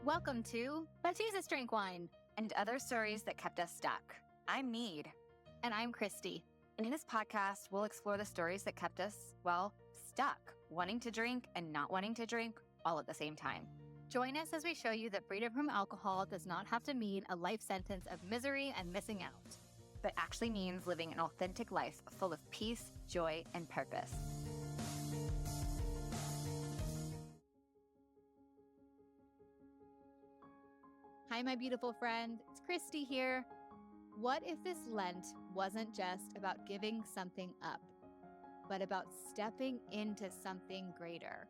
Welcome to But Jesus Drank Wine. And other stories that kept us stuck. I'm Mead. And I'm Christy. And in this podcast, we'll explore the stories that kept us, stuck, wanting to drink and not wanting to drink all at the same time. Join us as we show you that freedom from alcohol does not have to mean a life sentence of misery and missing out, but actually means living an authentic life full of peace, joy, and purpose. Hi, my beautiful friend. It's Christy here. What if this Lent wasn't just about giving something up, but about stepping into something greater?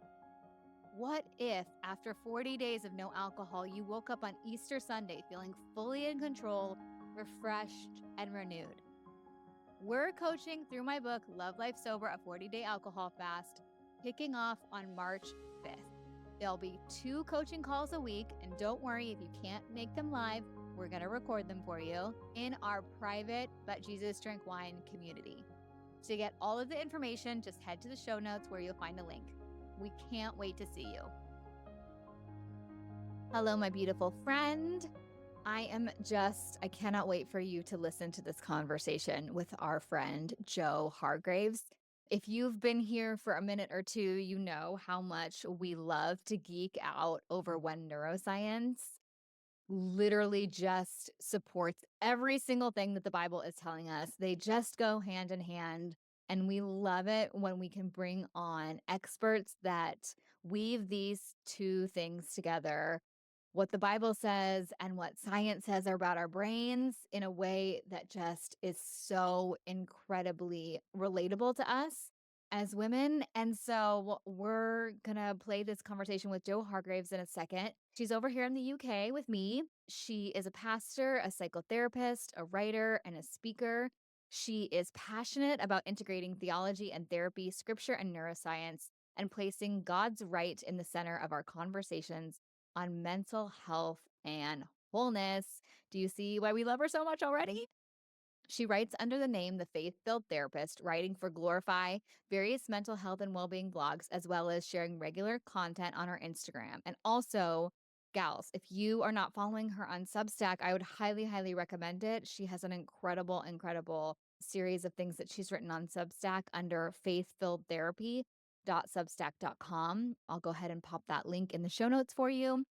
What if after 40 days of no alcohol, you woke up on Easter Sunday feeling fully in control, refreshed, and renewed? We're coaching through my book, Love Life Sober, a 40-day alcohol fast, kicking off on March 5th. There'll be 2 coaching calls a week, and don't worry if you can't make them live, we're going to record them for you in our private But Jesus Drink Wine community. To get all of the information, just head to the show notes where you'll find a link. We can't wait to see you. Hello, my beautiful friend. I cannot wait for you to listen to this conversation with our friend, Jo Hargreaves. If you've been here for a minute or two, you know how much we love to geek out over when neuroscience literally just supports every single thing that the Bible is telling us. They just go hand in hand. And we love it when we can bring on experts that weave these 2 things together, what the Bible says and what science says about our brains, in a way that just is so incredibly relatable to us as women. And so we're going to play this conversation with Jo Hargreaves in a second. She's over here in the UK with me. She is a pastor, a psychotherapist, a writer, and a speaker. She is passionate about integrating theology and therapy, scripture and neuroscience, and placing God's right in the center of our conversations on mental health and wholeness. Do you see why we love her so much already? She writes under the name The Faith-Filled Therapist, writing for Glorify, various mental health and well-being blogs, as well as sharing regular content on her Instagram. And also, gals, if you are not following her on Substack, I would highly, highly recommend it. She has an incredible series of things that she's written on Substack under faithfilledtherapy.substack.com. I'll go ahead and pop that link in the show notes for you.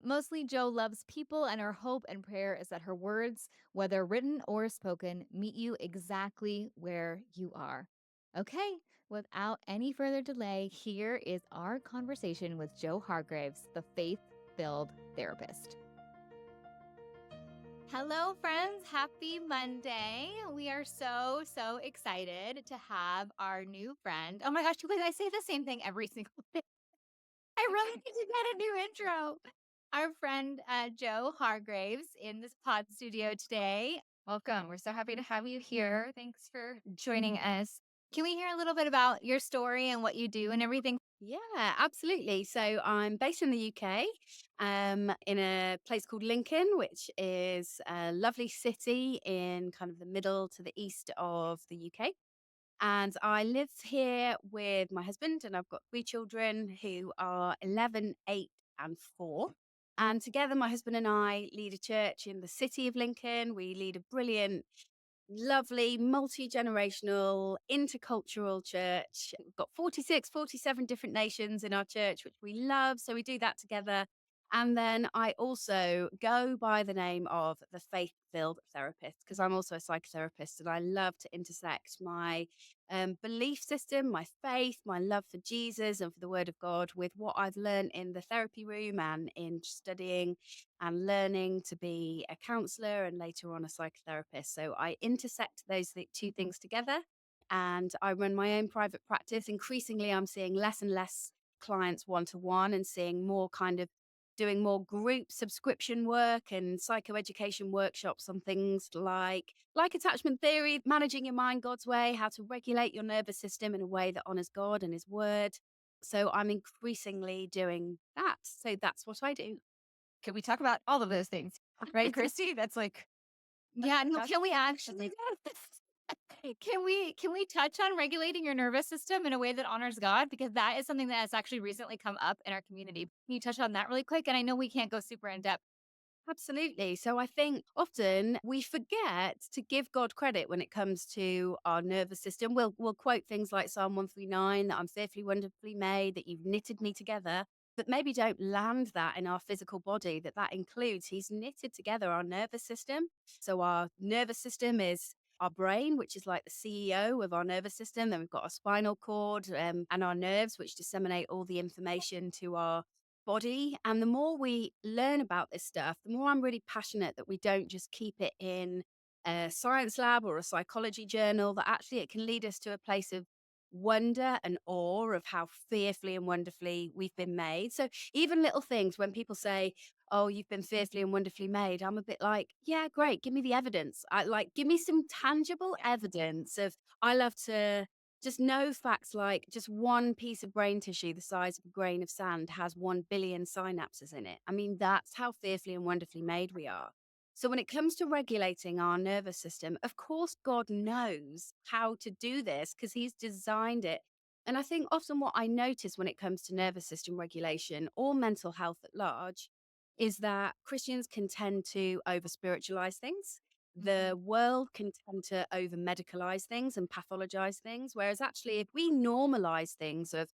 Mostly, Jo loves people, and her hope and prayer is that her words, whether written or spoken, meet you exactly where you are. Okay, without any further delay, here is our conversation with Jo Hargreaves, the faith-filled therapist. Hello, friends. Happy Monday. We are so excited to have our new friend. Oh my gosh, you guys, I say the same thing every single day. I really need to get a new intro. Our friend Jo Hargreaves in this pod studio today. Welcome. We're so happy to have you here. Thanks for joining us. Can we hear a little bit about your story and what you do and everything? Yeah, absolutely. So I'm based in the UK, in a place called Lincoln, which is a lovely city in kind of the middle to the east of the UK. And I live here with my husband, and I've got 3 children who are 11, 8, and 4. And together, my husband and I lead a church in the city of Lincoln. We lead a brilliant, lovely, multi-generational, intercultural church. We've got 46, 47 different nations in our church, which we love. So we do that together. And then I also go by the name of the faith-filled therapist, because I'm also a psychotherapist, and I love to intersect my belief system, my faith, my love for Jesus and for the Word of God with what I've learned in the therapy room and in studying and learning to be a counselor and later on a psychotherapist. So I intersect those 2 things together, and I run my own private practice. Increasingly, I'm seeing less and less clients one-to-one and seeing more kind of doing more group subscription work and psychoeducation workshops on things like attachment theory, managing your mind God's way, how to regulate your nervous system in a way that honors God and his word. So I'm increasingly doing that. So that's what I do. Can we talk about all of those things? Right, Christy? That's like... Yeah, no, can we actually? Can we touch on regulating your nervous system in a way that honors God? Because that is something that has actually recently come up in our community. Can you touch on that really quick? And I know we can't go super in depth. Absolutely. So I think often we forget to give God credit when it comes to our nervous system. We'll quote things like Psalm 139, that I'm fearfully, wonderfully made, that you've knitted me together, but maybe don't land that in our physical body, that includes He's knitted together our nervous system. So our nervous system is our brain, which is like the CEO of our nervous system. Then we've got our spinal cord and our nerves, which disseminate all the information to our body. And the more we learn about this stuff, the more I'm really passionate that we don't just keep it in a science lab or a psychology journal, that actually it can lead us to a place of wonder and awe of how fearfully and wonderfully we've been made. So even little things when people say, "Oh, you've been fearfully and wonderfully made," I'm a bit like, "Yeah, great. Give me the evidence. I like give me some tangible evidence of." I love to just know facts like just one piece of brain tissue the size of a grain of sand has 1 billion synapses in it. I mean, that's how fearfully and wonderfully made we are. So, when it comes to regulating our nervous system, of course, God knows how to do this because He's designed it. And I think often what I notice when it comes to nervous system regulation or mental health at large is that Christians can tend to over spiritualize things. Mhm. The world can tend to over medicalize things and pathologize things. Whereas actually, if we normalize things of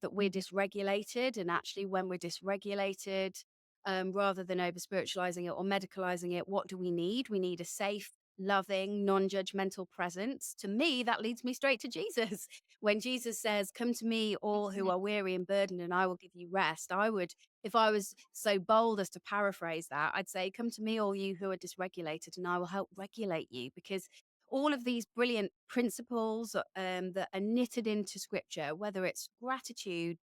that we're dysregulated, and actually, when we're dysregulated, rather than over spiritualizing it or medicalizing it, what do we need? We need a safe, loving, non judgmental presence. To me, that leads me straight to Jesus. When Jesus says, "Come to me, all who Mhm. are weary and burdened, and I will give you rest," I would, if I was so bold as to paraphrase that, I'd say, "Come to me, all you who are dysregulated, and I will help regulate you." Because all of these brilliant principles that are knitted into scripture, whether it's gratitude,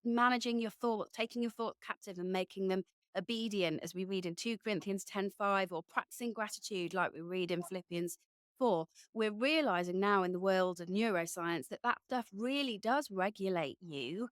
managing your thoughts, taking your thoughts captive and making them obedient, as we read in 2 Corinthians 10:5, or practicing gratitude, like we read in Philippians 4, we're realizing now in the world of neuroscience that that stuff really does regulate you.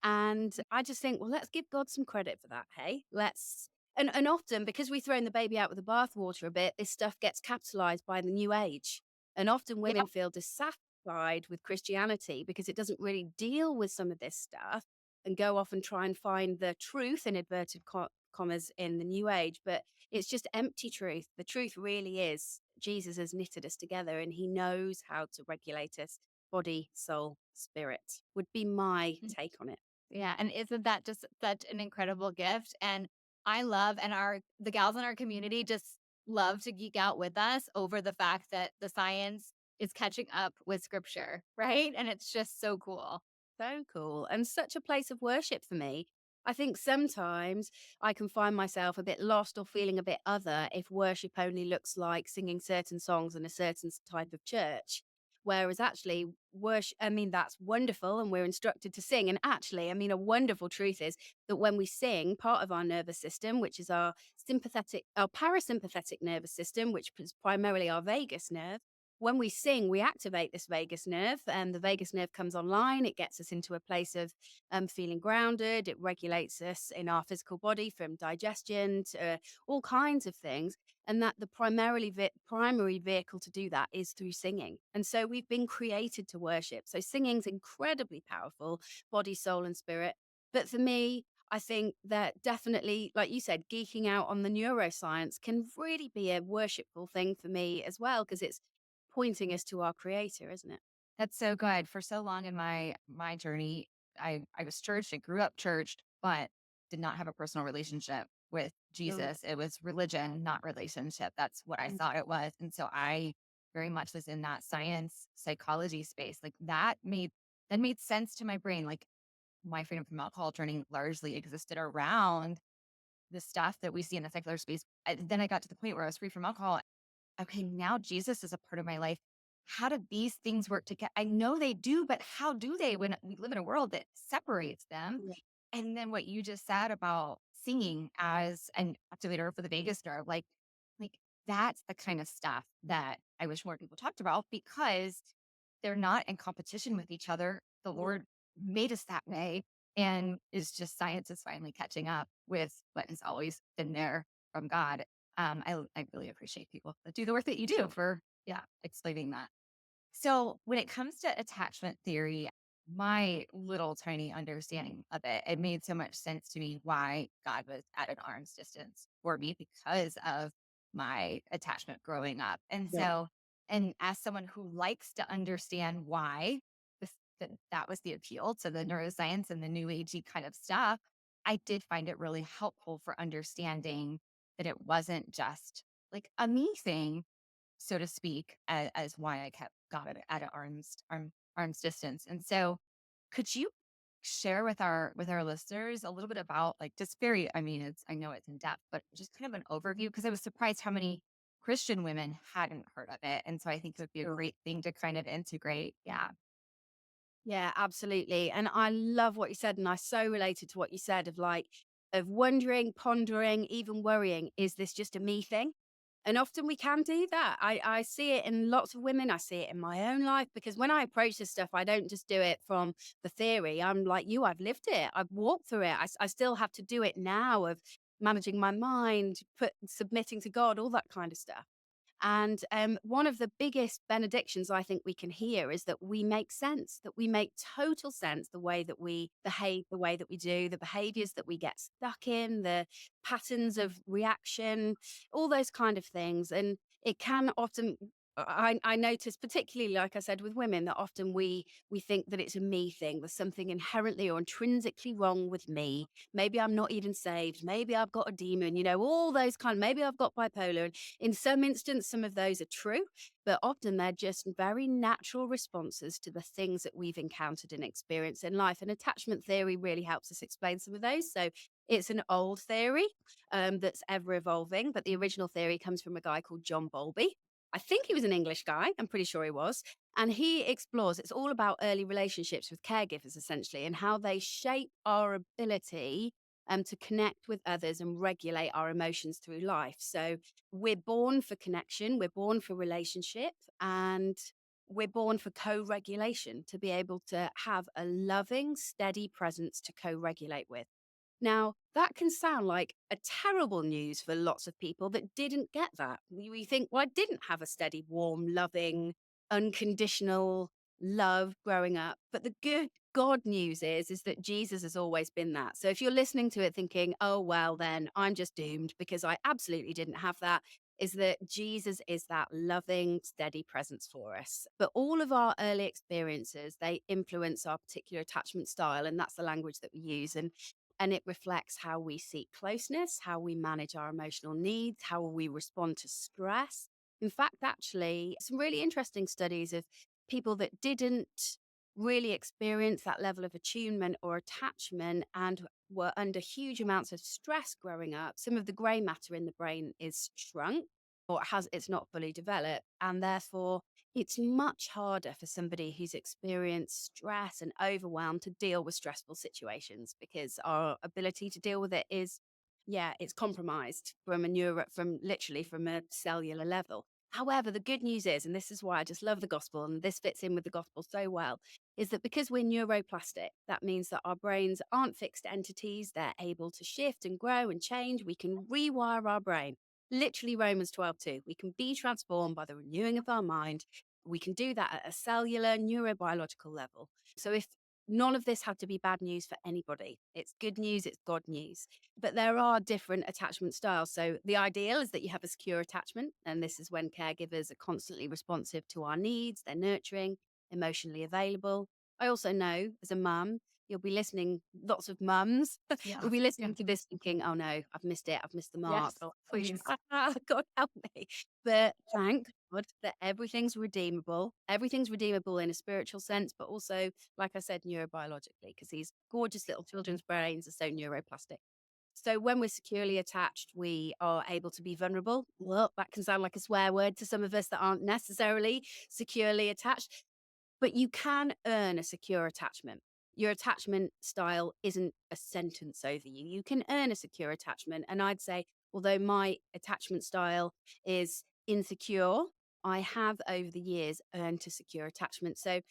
And I just think, well, let's give God some credit for that. Hey, let's and often, because we've thrown the baby out with the bathwater a bit, this stuff gets capitalized by the new age. And often Yeah. women feel dissatisfied with Christianity because it doesn't really deal with some of this stuff, and go off and try and find the truth in inverted commas in the new age. But it's just empty truth. The truth really is Jesus has knitted us together and He knows how to regulate us body, soul, spirit, would be my take on it. Yeah, and isn't that just such an incredible gift? And I love and our the gals in our community just love to geek out with us over the fact that the science is catching up with scripture, right? And it's just so cool. So cool. And such a place of worship for me. I think sometimes I can find myself a bit lost or feeling a bit other if worship only looks like singing certain songs in a certain type of church. Whereas actually, worship, I mean, that's wonderful and we're instructed to sing. And actually, I mean, a wonderful truth is that when we sing, part of our nervous system, which is our parasympathetic nervous system, which is primarily our vagus nerve, when we sing, we activate this vagus nerve, and the vagus nerve comes online. It gets us into a place of feeling grounded. It regulates us in our physical body from digestion to all kinds of things. And that the primary vehicle to do that is through singing. And so we've been created to worship. So singing's incredibly powerful, body, soul, and spirit. But for me, I think that definitely, like you said, geeking out on the neuroscience can really be a worshipful thing for me as well, because it's pointing us to our creator, isn't it? That's so good. For so long in my journey, I was churched, I grew up churched, but did not have a personal relationship with Oh, Jesus. It was religion, not relationship. That's what I mm, thought it was. And so I very much was in that science psychology space. Like that made sense to my brain. Like my freedom from alcohol training largely existed around the stuff that we see in the secular space. Then I got to the point where I was free from alcohol. Okay, now Jesus is a part of my life. How do these things work together? I know they do, but how do they when we live in a world that separates them? yeah, And then what you just said about singing as an activator for the vagus nerve, like that's the kind of stuff that I wish more people talked about because they're not in competition with each other. The yeah. Lord made us that way. And it's just science is finally catching up with what has always been there from God. I really appreciate people that do the work that you do for, yeah, explaining that. So when it comes to attachment theory, my little tiny understanding of it, it made so much sense to me why God was at an arm's distance for me because of my attachment growing up. And Yeah. so, and as someone who likes to understand why that was the appeal to the neuroscience and the new agey kind of stuff, I did find it really helpful for understanding that it wasn't just like a me thing, so to speak, as why I kept got it at an arm's distance. And so, could you share with our listeners a little bit about like just very, I mean, it's I know it's in depth, but just kind of an overview because I was surprised how many Christian women hadn't heard of it, and so I think it would be a Sure. great thing to kind of integrate. Yeah. Yeah, absolutely. And I love what you said. And I so related to what you said of like, of wondering, pondering, even worrying, is this just a me thing? And often we can do that. I see it in lots of women. I see it in my own life because when I approach this stuff, I don't just do it from the theory. I'm like you, I've lived it. I've walked through it. I still have to do it now of managing my mind, submitting to God, all that kind of stuff. And one of the biggest benedictions I think we can hear is that we make sense, that we make total sense the way that we behave, the way that we do, the behaviors that we get stuck in, the patterns of reaction, all those kind of things. And it can often, I notice, particularly like I said with women, that often we think that it's a me thing. There's something inherently or intrinsically wrong with me. Maybe I'm not even saved. Maybe I've got a demon. All those kind. Maybe I've got bipolar. In some instances, some of those are true, but often they're just very natural responses to the things that we've encountered and experienced in life. And attachment theory really helps us explain some of those. So it's an old theory that's ever evolving, but the original theory comes from a guy called John Bowlby. I think he was an English guy. I'm pretty sure he was. And he explores, it's all about early relationships with caregivers, essentially, and how they shape our ability to connect with others and regulate our emotions through life. So we're born for connection, we're born for relationship, and we're born for co regulation to be able to have a loving, steady presence to co regulate with. Now, that can sound like a terrible news for lots of people that didn't get that. We think, well, I didn't have a steady, warm, loving, unconditional love growing up. But the good God news is that Jesus has always been that. So if you're listening to it thinking, oh, well, then I'm just doomed because I absolutely didn't have that, is that Jesus is that loving, steady presence for us. But all of our early experiences, they influence our particular attachment style. And that's the language that we use. And it reflects how we seek closeness, how we manage our emotional needs, how we respond to stress. In fact, actually, some really interesting studies of people that didn't really experience that level of attunement or attachment and were under huge amounts of stress growing up. Some of the gray matter in the brain is shrunk or it's not fully developed, and therefore it's much harder for somebody who's experienced stress and overwhelm to deal with stressful situations because our ability to deal with it is, yeah, it's compromised from literally from a cellular level. However, the good news is, and this is why I just love the gospel, and this fits in with the gospel so well, is that because we're neuroplastic, that means that our brains aren't fixed entities. They're able to shift and grow and change. We can rewire our brain. Literally Romans 12:2. We can be transformed by the renewing of our mind. We can do that at a cellular, neurobiological level. So if none of this had to be bad news for anybody, it's good news, it's God news. But there are different attachment styles. So the ideal is that you have a secure attachment. And this is when caregivers are constantly responsive to our needs, they're nurturing, emotionally available. I also know as a mum, you'll be listening, lots of mums will Yeah. be Yeah. listening to this thinking, oh no, I've missed it. I've missed the mark. Yes. Oh, Please. God help me. But thank God that everything's redeemable. Everything's redeemable in a spiritual sense, but also, like I said, neurobiologically, because these gorgeous little children's brains are so neuroplastic. So when we're securely attached, we are able to be vulnerable. Well, that can sound like a swear word to some of us that aren't necessarily securely attached, but you can earn a secure attachment. Your attachment style isn't a sentence over you. You can earn a secure attachment. And I'd say, although my attachment style is insecure, I have over the years earned a secure attachment. So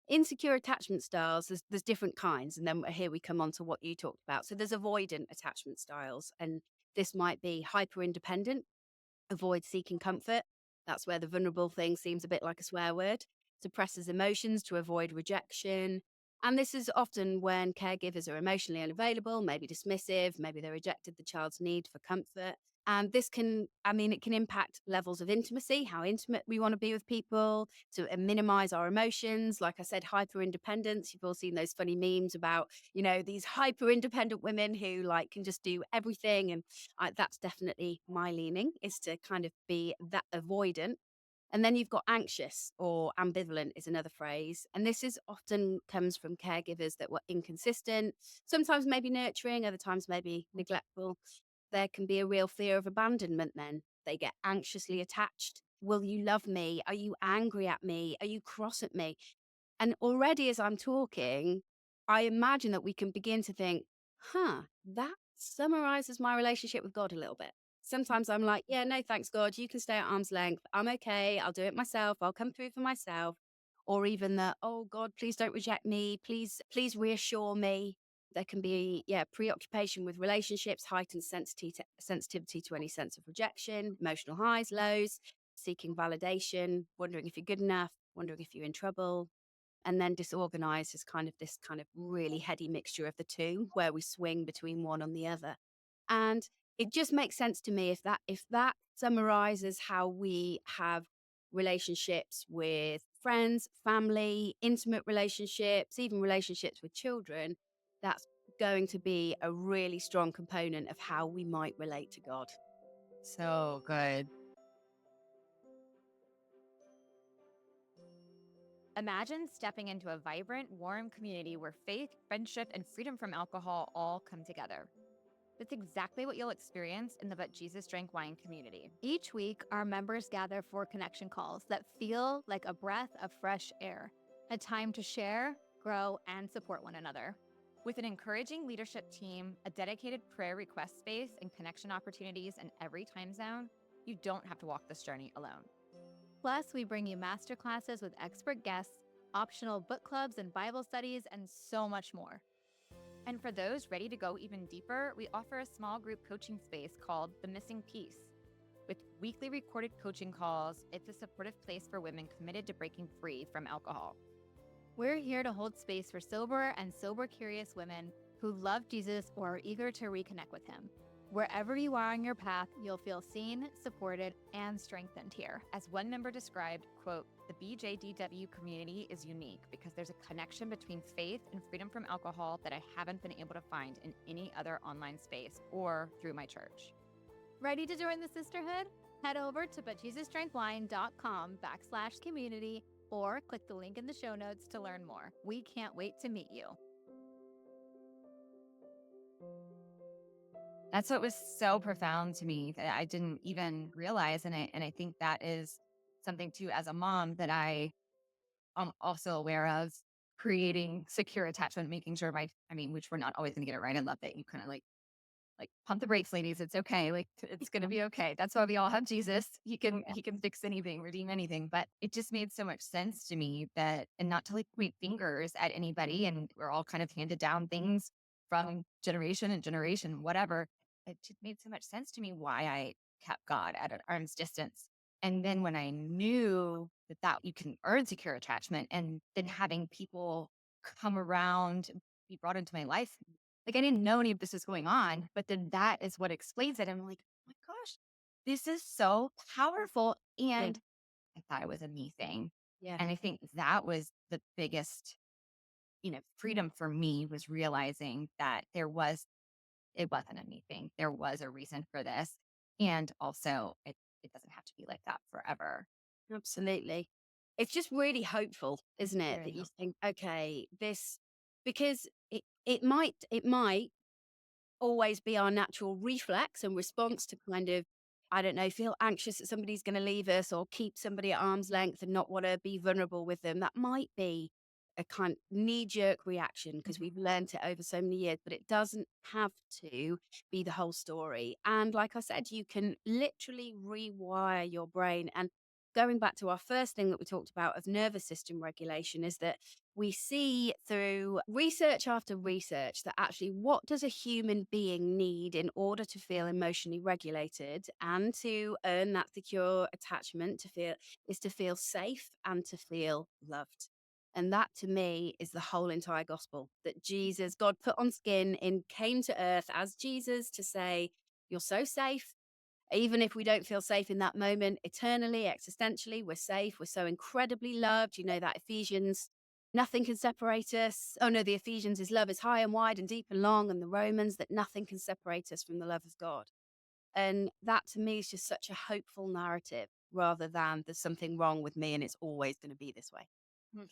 insecure attachment styles, there's different kinds. And then here we come on to what you talked about. So there's avoidant attachment styles. And this might be hyper independent, avoid seeking comfort. That's where the vulnerable thing seems a bit like a swear word. suppresses emotions to avoid rejection. And this is often when caregivers are emotionally unavailable, maybe dismissive, maybe they rejected the child's need for comfort. And this can, I mean, it can impact levels of intimacy, how intimate we want to be with people, to minimize our emotions. Like I said, hyper independence. You've all seen those funny memes about, these hyper independent women who like can just do everything. And that's definitely my leaning, is to kind of be that avoidant. And then you've got anxious, or ambivalent is another phrase. And this is often comes from caregivers that were inconsistent, sometimes maybe nurturing, other times maybe neglectful. There can be a real fear of abandonment then. They get anxiously attached. Will you love me? Are you angry at me? Are you cross at me? And already as I'm talking, I imagine that we can begin to think, that summarizes my relationship with God a little bit. Sometimes I'm like, yeah, no, thanks, God. You can stay at arm's length. I'm okay. I'll do it myself. I'll come through for myself. Or even that, oh, God, please don't reject me. Please reassure me. There can be, preoccupation with relationships, heightened sensitivity to any sense of rejection, emotional highs, lows, seeking validation, wondering if you're good enough, wondering if you're in trouble, and then disorganized is kind of this kind of really heady mixture of the two, where we swing between one and the other. And it just makes sense to me, if that summarizes how we have relationships with friends, family, intimate relationships, even relationships with children, that's going to be a really strong component of how we might relate to God. So good. Imagine stepping into a vibrant, warm community where faith, friendship, and freedom from alcohol all come together. That's exactly what you'll experience in the But Jesus Drank Wine community. Each week, our members gather for connection calls that feel like a breath of fresh air, a time to share, grow, and support one another. With an encouraging leadership team, a dedicated prayer request space, and connection opportunities in every time zone, you don't have to walk this journey alone. Plus, we bring you masterclasses with expert guests, optional book clubs and Bible studies, and so much more. And for those ready to go even deeper, we offer a small group coaching space called The Missing Piece. With weekly recorded coaching calls, it's a supportive place for women committed to breaking free from alcohol. We're here to hold space for sober and sober-curious women who love Jesus or are eager to reconnect with him. Wherever you are on your path, you'll feel seen, supported, and strengthened here. As one member described, quote, "The BJDW community is unique because there's a connection between faith and freedom from alcohol that I haven't been able to find in any other online space or through my church." Ready to join the sisterhood? Head over to butjesusdrankwine.com/community or click the link in the show notes to learn more. We can't wait to meet you. That's what was so profound to me that I didn't even realize. And I think that is something too, as a mom, that I am also aware of, creating secure attachment, making sure which we're not always going to get it right. I love that you kind of like pump the brakes, ladies. It's okay. Like it's going to be okay. That's why we all have Jesus. He can fix anything, redeem anything. But it just made so much sense to me that, and not to like point fingers at anybody. And we're all kind of handed down things from generation and generation, whatever. It just made so much sense to me why I kept God at an arm's distance. And then when I knew that you can earn secure attachment, and then having people come around, be brought into my life, like I didn't know any of this was going on, but then that is what explains it. I'm like, oh my gosh, this is so powerful. Yeah. And I thought it was a me thing. Yeah. And I think that was the biggest, freedom for me, was realizing that it wasn't a me thing. There was a reason for this. And also it doesn't have to be like that forever. Absolutely. It's just really hopeful, isn't it? Very That you helpful. think, okay, because it might always be our natural reflex and Yeah. response to kind of, I don't know, feel anxious that somebody's going to leave us, or keep somebody at arm's length and not want to be vulnerable with them. That might be a kind of knee jerk reaction because Mhm. we've learned it over so many years, but it doesn't have to be the whole story. And like I said, you can literally rewire your brain. And going back to our first thing that we talked about of nervous system regulation, is that we see through research after research that actually what does a human being need in order to feel emotionally regulated and to earn that secure attachment to feel safe and to feel loved. And that to me is the whole entire gospel, that Jesus, God put on skin and came to earth as Jesus to say, you're so safe. Even if we don't feel safe in that moment, eternally, existentially, we're safe. We're so incredibly loved. You know, that Ephesians, nothing can separate us. Oh no, the Ephesians is love is high and wide and deep and long, and the Romans, that nothing can separate us from the love of God. And that to me is just such a hopeful narrative rather than there's something wrong with me and it's always going to be this way.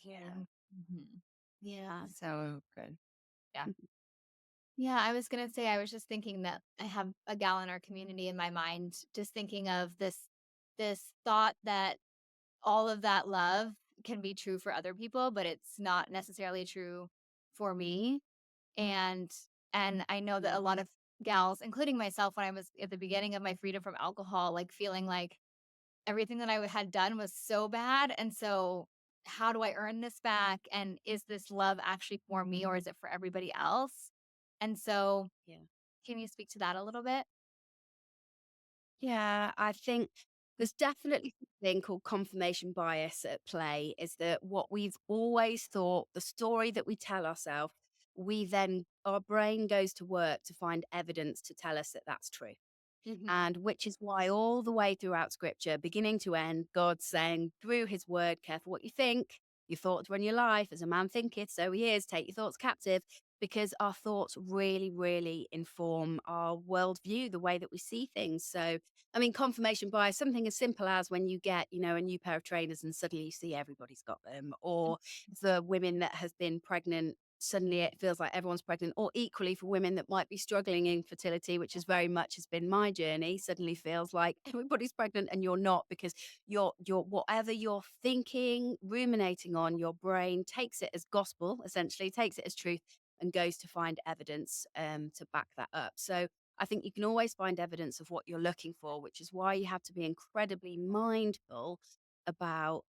Yeah. Mhm. Yeah. So good. Yeah. Yeah, I was gonna say, I was just thinking that I have a gal in our community in my mind, just thinking of this thought that all of that love can be true for other people, but it's not necessarily true for me. And and I know that a lot of gals, including myself, when I was at the beginning of my freedom from alcohol, like feeling like everything that I had done was so bad. And so how do I earn this back? And is this love actually for me or is it for everybody else? And so Yeah. can you speak to that a little bit? Yeah, I think there's definitely something called confirmation bias at play, is that what we've always thought, the story that we tell ourselves, our brain goes to work to find evidence to tell us that that's true. Mhm. And which is why all the way throughout scripture, beginning to end, God's saying through his word, careful what you think, your thoughts run your life, as a man thinketh, so he is, take your thoughts captive, because our thoughts really, really inform our worldview, the way that we see things. So, I mean, confirmation bias, something as simple as when you get, a new pair of trainers and suddenly you see everybody's got them, or the women that have been pregnant, suddenly it feels like everyone's pregnant, or equally for women that might be struggling in fertility, which is very much has been my journey, suddenly feels like everybody's pregnant and you're not, because you're whatever you're thinking, ruminating on, your brain takes it as gospel, essentially takes it as truth and goes to find evidence to back that up. So I think you can always find evidence of what you're looking for, which is why you have to be incredibly mindful about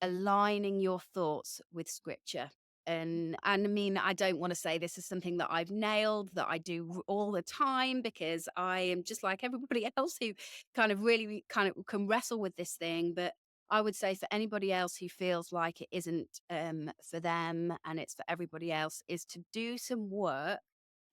aligning your thoughts with scripture. And I mean, I don't want to say this is something that I've nailed, that I do all the time, because I am just like everybody else who kind of really kind of can wrestle with this thing. But I would say for anybody else who feels like it isn't for them and it's for everybody else, is to do some work.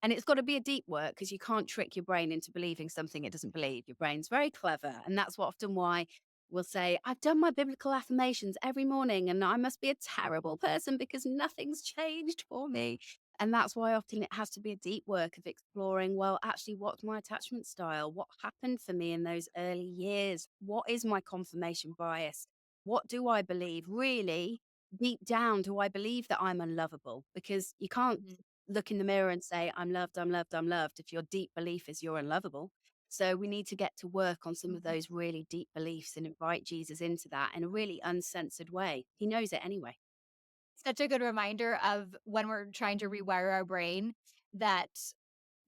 And it's got to be a deep work, because you can't trick your brain into believing something it doesn't believe. Your brain's very clever. And that's what often why we'll say, I've done my biblical affirmations every morning and I must be a terrible person because nothing's changed for me. And that's why often it has to be a deep work of exploring, well, actually, what's my attachment style? What happened for me in those early years? What is my confirmation bias? What do I believe? Really, deep down, do I believe that I'm unlovable? Because you can't Mhm. look in the mirror and say, I'm loved, I'm loved, I'm loved, if your deep belief is you're unlovable. So we need to get to work on some of those really deep beliefs and invite Jesus into that in a really uncensored way. He knows it anyway. Such a good reminder of when we're trying to rewire our brain that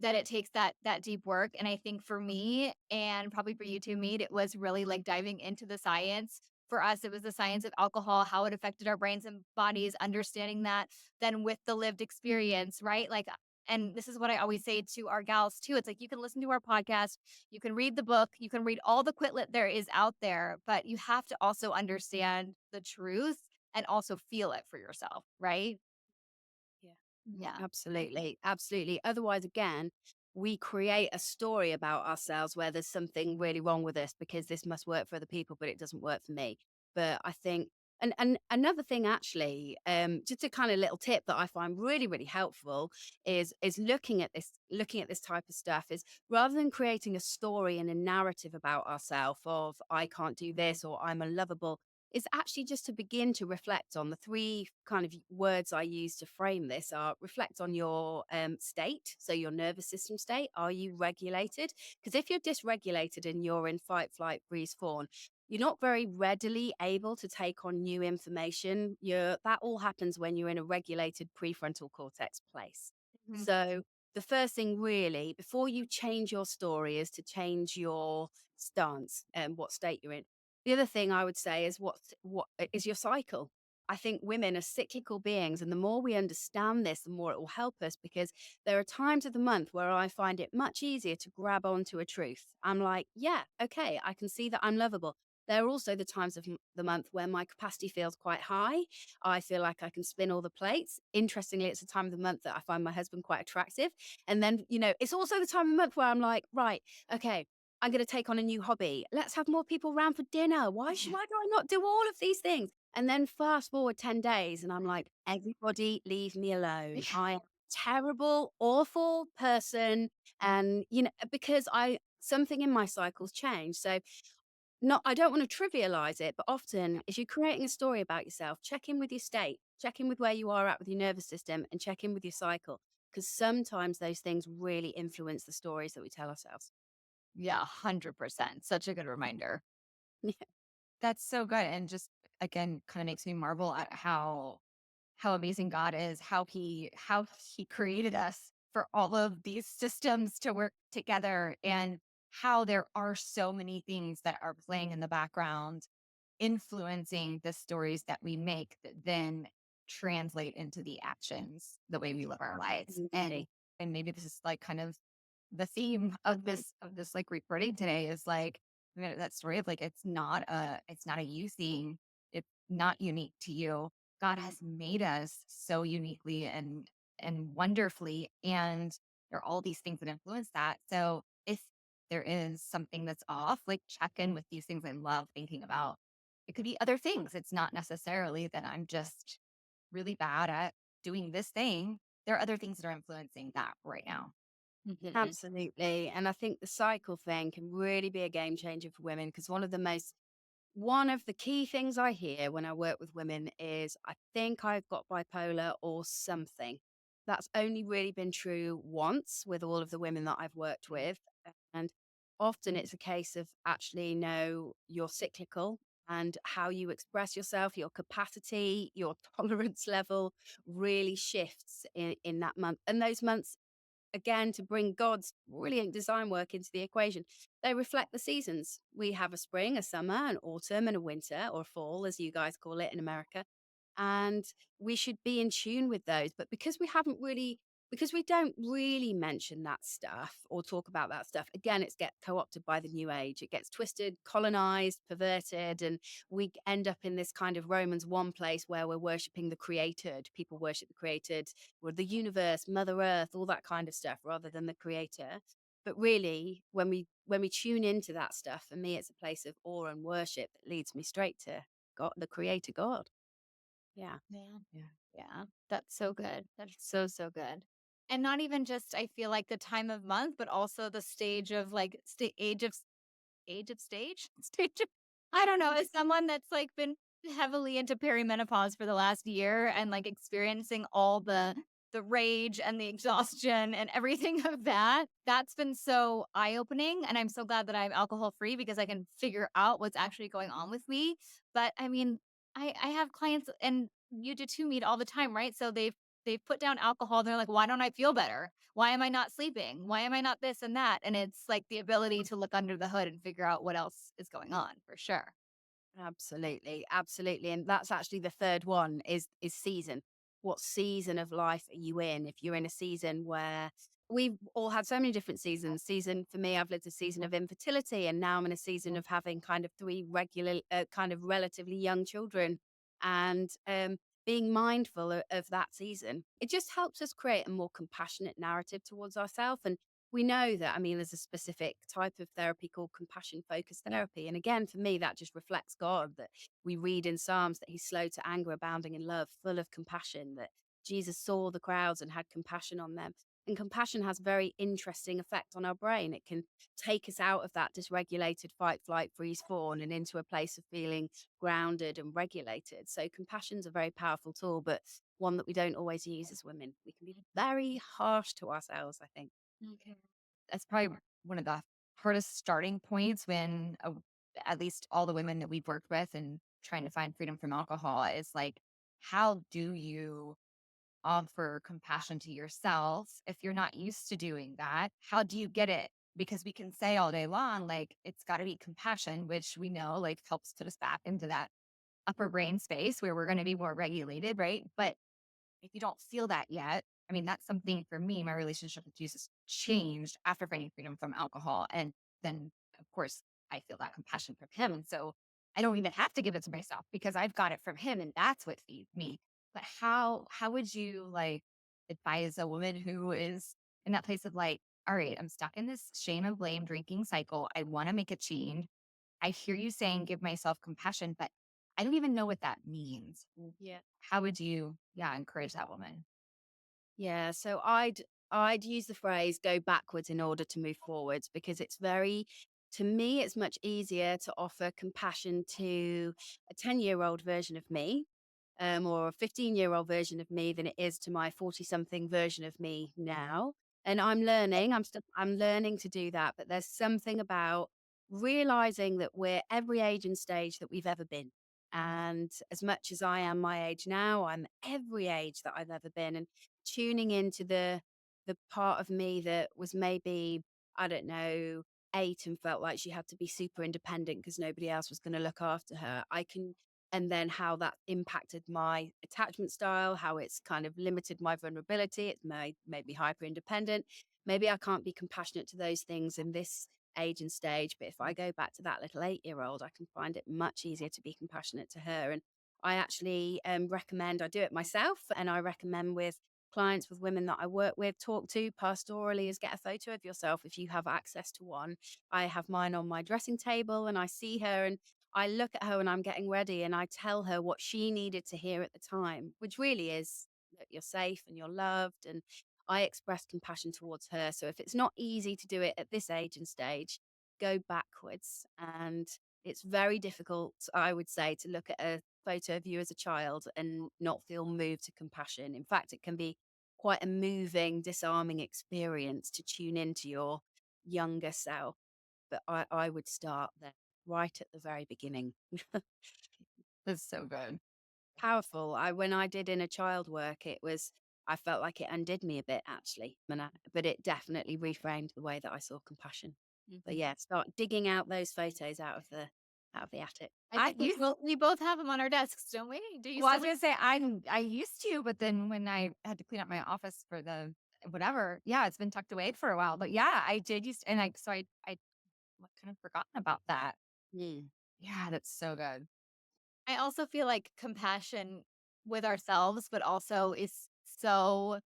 it takes that deep work. And I think for me, and probably for you too, Mead, it was really like diving into the science. For us, it was the science of alcohol, how it affected our brains and bodies, understanding that, then with the lived experience, right? Like, and this is what I always say to our gals too. It's like you can listen to our podcast, you can read the book, you can read all the quitlet there is out there, but you have to also understand the truth and also feel it for yourself, right? Yeah. Yeah. Absolutely. Absolutely. Otherwise, again, we create a story about ourselves where there's something really wrong with us because this must work for other people, but it doesn't work for me. But I think, and another thing actually, just a kind of little tip that I find really, really helpful is looking at this type of stuff, is rather than creating a story and a narrative about ourselves of I can't do this or I'm unlovable, is actually just to begin to reflect on the three kind of words I use to frame this are: reflect on your state. So your nervous system state. Are you regulated? Because if you're dysregulated and you're in fight, flight, freeze, fawn, you're not very readily able to take on new information. That all happens when you're in a regulated prefrontal cortex place. Mhm. So the first thing really, before you change your story, is to change your stance and what state you're in, The other thing I would say is what is your cycle? I think women are cyclical beings, and the more we understand this, the more it will help us, because there are times of the month where I find it much easier to grab onto a truth. I'm like, yeah, okay, I can see that I'm lovable. There are also the times of the month where my capacity feels quite high. I feel like I can spin all the plates. Interestingly, it's the time of the month that I find my husband quite attractive. And then, it's also the time of the month where I'm like, right, okay, I'm going to take on a new hobby. Let's have more people around for dinner. Why do I not do all of these things? And then fast forward 10 days and I'm like, everybody leave me alone. I am a terrible, awful person. And, because something in my cycles change. So not I don't want to trivialize it, but often if you're creating a story about yourself, check in with your state, check in with where you are at with your nervous system, and check in with your cycle. Because sometimes those things really influence the stories that we tell ourselves. Yeah, 100%. Such a good reminder. That's so good. And just again, kind of makes me marvel at how amazing God is, how he created us for all of these systems to work together, and how there are so many things that are playing in the background influencing the stories that we make that then translate into the actions, the way we live our lives. Absolutely. And maybe this is like kind of the theme of this like recording today is like, that story of like it's not a you thing. It's not unique to you. God has made us so uniquely and wonderfully, and there are all these things that influence that. So if there is something that's off, like check in with these things. I love thinking about it could be other things. It's not necessarily that I'm just really bad at doing this thing. There are other things that are influencing that right now. Mhm. Absolutely. And I think the cycle thing can really be a game changer for women, because one of the key things I hear when I work with women is, I think I've got bipolar or something. That's only really been true once with all of the women that I've worked with. And often it's a case of, actually, no, you're cyclical, and how you express yourself, your capacity, your tolerance level really shifts in that month. And those months, again, to bring God's brilliant design work into the equation, they reflect the seasons. We have a spring, a summer, an autumn, and a winter, or fall, as you guys call it in America. And we should be in tune with those. But because we don't really mention that stuff or talk about that stuff, again, it's get co-opted by the new age. It gets twisted, colonized, perverted, and we end up in this kind of Romans 1 place where we're worshiping the created. People worship the created, or the universe, Mother Earth, all that kind of stuff, rather than the creator. But really, when we tune into that stuff, for me, it's a place of awe and worship that leads me straight to God, the creator God. Yeah. Man. Yeah, that's so good. That's so, so good. And not even just, I feel like, the time of month, but also the stage of like age of stage? Stage of I don't know, as someone that's, like, been heavily into perimenopause for the last year and, like, experiencing all the rage and the exhaustion and everything of that, that's been so eye-opening, and I'm so glad that I'm alcohol-free because I can figure out what's actually going on with me. But, I mean, I have clients, and you do too, meet all the time, right? So they've put down alcohol, they're like, "Why don't I feel better? Why am I not sleeping? Why am I not this and that?" And it's like the ability to look under the hood and figure out what else is going on for sure. Absolutely, absolutely, and that's actually the third one, is season. What season of life are you in? If you're in a season where we've all had so many different seasons. Season for me, I've lived a season of infertility, and now I'm in a season of having kind of three regular, kind of relatively young children, and being mindful of that season. It just helps us create a more compassionate narrative towards ourselves. And we know that, I mean, there's a specific type of therapy called compassion focused therapy. And again, for me, that just reflects God, that we read in Psalms that he's slow to anger, abounding in love, full of compassion, that Jesus saw the crowds and had compassion on them. And compassion has very interesting effect on our brain. It can take us out of that dysregulated fight, flight, freeze, fawn, and into a place of feeling grounded and regulated. So compassion's a very powerful tool, but one that we don't always use as women. We can be very harsh to ourselves, I think. Okay. That's probably one of the hardest starting points when at least all the women that we've worked with and trying to find freedom from alcohol is like, how do you offer compassion to yourself if you're not used to doing that? How do you get it because we can say all day long, like, it's got to be compassion, which we know like helps put us back into that upper brain space where we're going to be more regulated, right? But if you don't feel that yet, I mean, that's something for me, my relationship with Jesus changed after finding freedom from alcohol. And then, of course, I feel that compassion from him. And so I don't even have to give it to myself because I've got it from him and that's what feeds me. But how would you like advise a woman who is in that place of like, all right, I'm stuck in this shame and blame drinking cycle. I want to make a change. I hear you saying give myself compassion, but I don't even know what that means. Yeah. How would you, yeah, encourage that woman? Yeah, so I'd use the phrase go backwards in order to move forwards because it's very to me it's much easier to offer compassion to a 10-year-old version of me or a 15-year-old version of me than it is to my 40 something version of me now. And I'm learning to do that, but there's something about realizing that we're every age and stage that we've ever been. And as much as I am my age now, I'm every age that I've ever been. And tuning into the part of me that was maybe, I don't know, 8 and felt like she had to be super independent because nobody else was going to look after her. I can and then how that impacted my attachment style, how it's kind of limited my vulnerability. It's made me hyper independent. Maybe I can't be compassionate to those things in this age and stage, but if I go back to that little 8-year-old, I can find it much easier to be compassionate to her. And I actually recommend I do it myself, and I recommend with clients, with women that I work with, talk to pastorally, is get a photo of yourself if you have access to one. I have mine on my dressing table, and I see her, and I look at her when I'm getting ready and I tell her what she needed to hear at the time, which really is that you're safe and you're loved. And I express compassion towards her. So if it's not easy to do it at this age and stage, go backwards. And it's very difficult, I would say, to look at a photo of you as a child and not feel moved to compassion. In fact, it can be quite a moving, disarming experience to tune into your younger self. But I would start there right at the very beginning. That's so good. Powerful. When I did inner child work, I felt like it undid me a bit actually, but it definitely reframed the way that I saw compassion. So Mhm. yeah, start digging out those photos out of the attic. I I think used we both have them on our desks, don't we? Do you Well, I was still? gonna say I used to, but then when I had to clean up my office for the whatever, yeah, it's been tucked away for a while. But yeah, I did used and I kind of forgotten about that. Mm. Yeah, that's so good. I also feel like compassion with ourselves, but also is so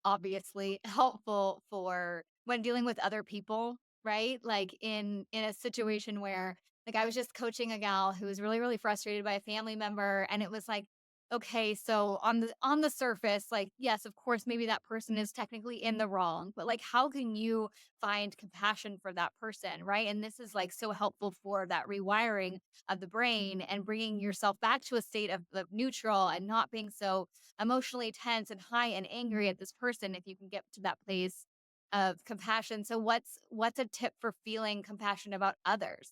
obviously helpful for when dealing with other people, right? Like in a situation where like I was just coaching a gal who was really really frustrated by a family member and it was like okay, so on the surface like yes, of course maybe that person is technically in the wrong, but like how can you find compassion for that person, right? And this is like so helpful for that rewiring of the brain and bringing yourself back to a state of neutral and not being so emotionally tense and high and angry at this person if you can get to that place of compassion. So what's a tip for feeling compassion about others?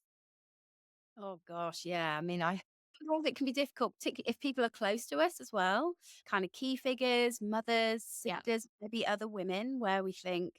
Oh gosh, yeah. I mean, I think it can be difficult, particularly if people are close to us as well, kind of key figures, mothers, Yeah. sisters, maybe other women, where we think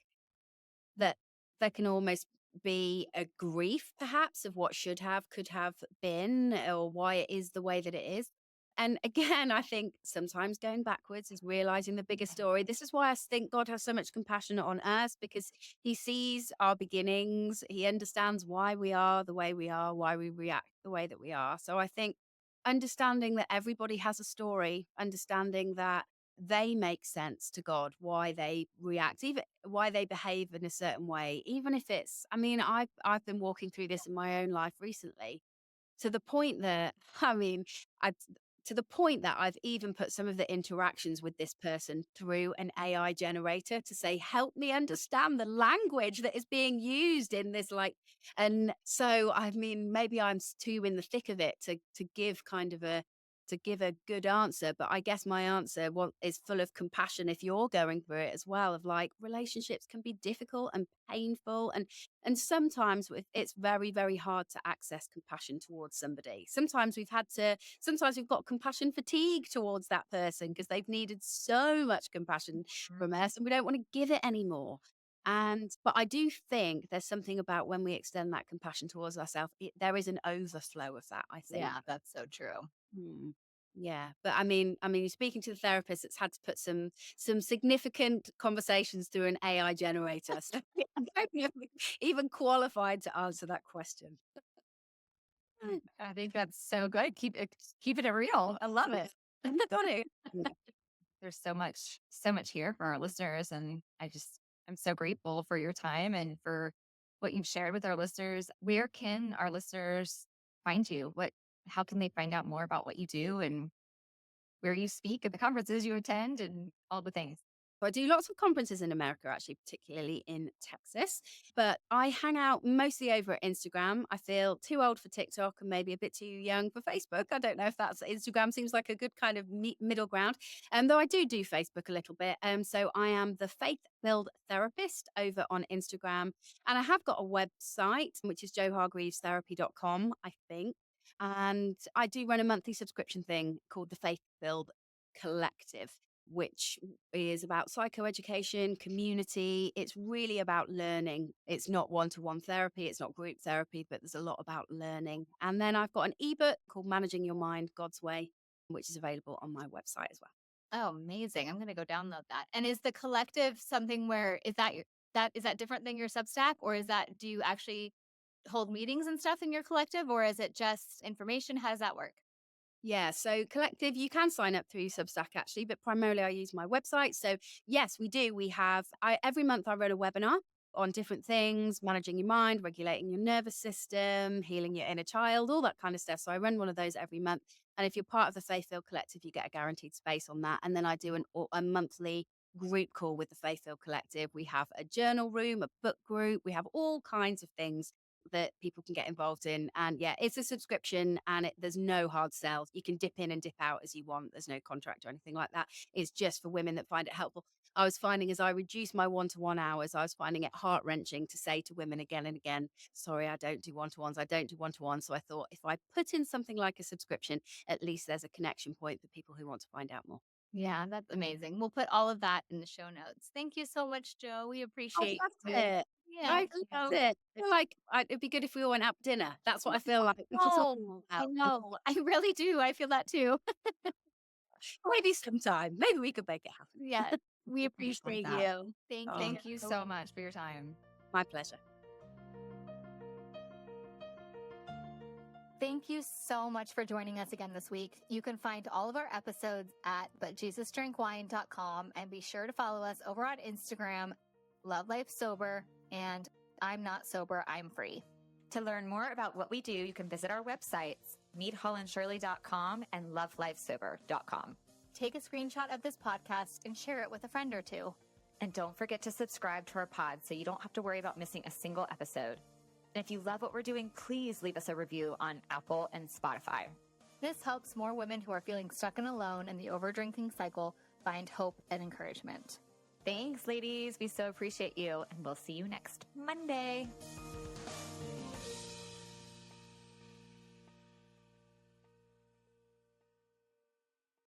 that there can almost be a grief perhaps of what should have could have been or why it is the way that it is. And again, I think sometimes going backwards is realizing the bigger story. This is why I think God has so much compassion on us, because he sees our beginnings, he understands why we are the way we are, why we react the way that we are. So I think understanding that everybody has a story, understanding that they make sense to God, why they react, even why they behave in a certain way, even if it's, I mean, I've been walking through this in my own life recently to the point that, I mean, I to the point that I've even put some of the interactions with this person through an AI generator to say, help me understand the language that is being used in this, like, and so I mean, maybe I'm too in the thick of it to give kind of a to give a good answer, but I guess my answer is full of compassion if you're going through it as well. Of like, relationships can be difficult and painful, and sometimes it's very, very hard to access compassion towards somebody. Sometimes we've got compassion fatigue towards that person because they've needed so much compassion from us and we don't want to give it anymore. But I do think there's something about when we extend that compassion towards ourselves, there is an overflow of that, I think. Yeah, that's so true. Mm. Yeah, but I mean, speaking to the therapist, it's had to put some significant conversations through an AI generator, so I don't know if we're even qualified to answer that question. I think that's so good. Keep it real. I love it. Got it. There's so much here for our listeners. And I'm so grateful for your time and for what you've shared with our listeners. Where can our listeners find you? How can they find out more about what you do and where you speak at the conferences you attend and all the things? So I do lots of conferences in America, actually, particularly in Texas. But I hang out mostly over at Instagram. I feel too old for TikTok and maybe a bit too young for Facebook. I don't know if that's Instagram seems like a good kind of middle ground. Though I do Facebook a little bit. So I am the Faith Filled Therapist over on Instagram. And I have got a website, which is johargreavestherapy.com, I think. And I do run a monthly subscription thing called the Faith Filled Collective, which is about psychoeducation, community. It's really about learning. It's not one-to-one therapy, it's not group therapy, but there's a lot about learning. And then I've got an ebook called Managing Your Mind God's Way, which is available on my website as well. Oh, amazing. I'm going to go download that. And is the collective something where is that different than your Substack, or do you actually hold meetings and stuff in your collective, or is it just information? How does that work? Yeah, so collective, you can sign up through Substack actually, but primarily I use my website. So yes, we do. Every month I run a webinar on different things, managing your mind, regulating your nervous system, healing your inner child, all that kind of stuff. So I run one of those every month. And if you're part of the Faith Filled Collective, you get a guaranteed space on that. And then I do a monthly group call with the Faith Filled Collective. We have a journal room, a book group. We have all kinds of things that people can get involved in. And yeah, it's a subscription and there's no hard sell. You can dip in and dip out as you want. There's no contract or anything like that. It's just for women that find it helpful. I was finding as I reduced my one-to-one hours, I was finding it heart-wrenching to say to women again and again, sorry, I don't do one-to-ones. I don't do one-to-ones. So I thought if I put in something like a subscription, at least there's a connection point for people who want to find out more. Yeah, that's amazing. We'll put all of that in the show notes. Thank you so much, Joe. We I appreciate loved you. it. Yeah. I loved it. I feel like it'd be good if we all went out for dinner. That's what I feel like. We should talk Oh, more I about. know. I really do. I feel that too. Maybe sometime. Maybe we could make it happen. Yeah. We Love appreciate that. you. Thank you. Thank you so much for your time. My pleasure. Thank you so much for joining us again this week. You can find all of our episodes at butjesusdrinkwine.com and be sure to follow us over on Instagram, Love Life Sober, and I'm Not Sober, I'm Free. To learn more about what we do, you can visit our websites, meethollandshirley.com and lovelifesober.com. Take a screenshot of this podcast and share it with a friend or two. And don't forget to subscribe to our pod so you don't have to worry about missing a single episode. And if you love what we're doing, please leave us a review on Apple and Spotify. This helps more women who are feeling stuck and alone in the overdrinking cycle find hope and encouragement. Thanks, ladies. We so appreciate you, and we'll see you next Monday.